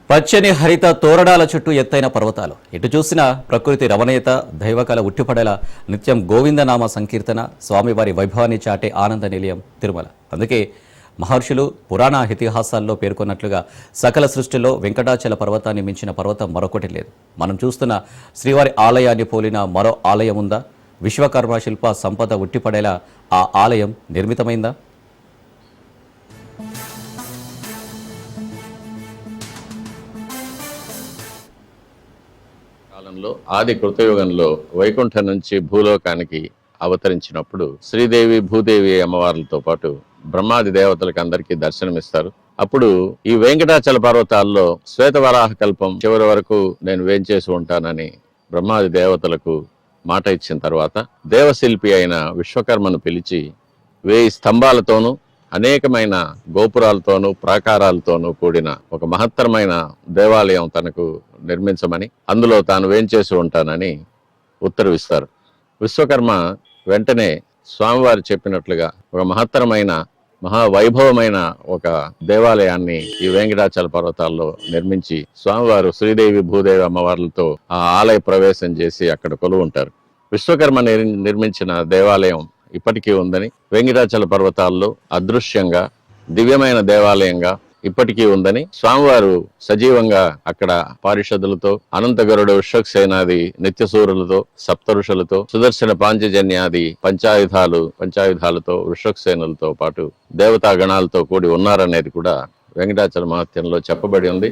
పచ్చని హరిత తోరణాల చుట్టూ ఎత్తైన పర్వతాలు ఎటు చూసినా ప్రకృతి రమణీయత దైవకళ ఉట్టిపడేలా నిత్యం గోవిందనామ సంకీర్తన స్వామివారి వైభవాన్ని చాటే ఆనంద నిలయం తిరుమల. అందుకే మహర్షులు పురాణ ఇతిహాసాల్లో పేర్కొన్నట్లుగా సకల సృష్టిలో వెంకటాచల పర్వతాన్ని మించిన పర్వతం మరొకటి లేదు. మనం చూస్తున్న శ్రీవారి ఆలయాన్ని పోలిన మరో ఆలయం ఉందా? విశ్వకర్మ శిల్ప సంపద ఉట్టిపడేలా ఆ ఆలయం నిర్మితమైందా? కాలంలో ఆది కృతయుగంలో వైకుంఠం నుంచి భూలోకానికి అవతరించినప్పుడు శ్రీదేవి భూదేవి అమ్మవార్లతో పాటు బ్రహ్మాది దేవతలకు అందరికీ దర్శనమిస్తారు. అప్పుడు ఈ వెంకటాచల పర్వతాల్లో శ్వేతవరాహ కల్పం చివరి వరకు నేను వేంచేసి ఉంటానని బ్రహ్మాది దేవతలకు మాట ఇచ్చిన తర్వాత దేవశిల్పి అయిన విశ్వకర్మను పిలిచి 1000 స్తంభాలతోనూ అనేకమైన గోపురాలతోనూ ప్రాకారాలతోనూ కూడిన ఒక మహత్తరమైన దేవాలయం తనకు నిర్మించమని, అందులో తాను వేంచేసి ఉంటానని ఉత్తర్విస్తారు. విశ్వకర్మ వెంటనే స్వామివారు చెప్పినట్లుగా ఒక మహత్తరమైన మహావైభవమైన ఒక దేవాలయాన్ని ఈ వెంకటాచల పర్వతాల్లో నిర్మించి స్వామివారు శ్రీదేవి భూదేవి అమ్మవార్లతో ఆ ఆలయ ప్రవేశం చేసి అక్కడ కొలువు ఉంటారు. విశ్వకర్మ నిర్మించిన దేవాలయం ఇప్పటికీ ఉందని, వెంకటాచల పర్వతాల్లో అదృశ్యంగా దివ్యమైన దేవాలయంగా ఇప్పటికీ ఉందని, స్వామివారు సజీవంగా అక్కడ పారిషదులతో, అనంతగరుడు విశ్వక్సేనాది నిత్యసూరులతో, సప్తఋషులతో, సుదర్శన పాంచజన్యాది పంచాయుధాలతో విశ్వక్సేనులతో పాటు దేవతా గణాలతో కూడి ఉన్నారనేది కూడా వెంకటాచల మహత్యంలో చెప్పబడి ఉంది.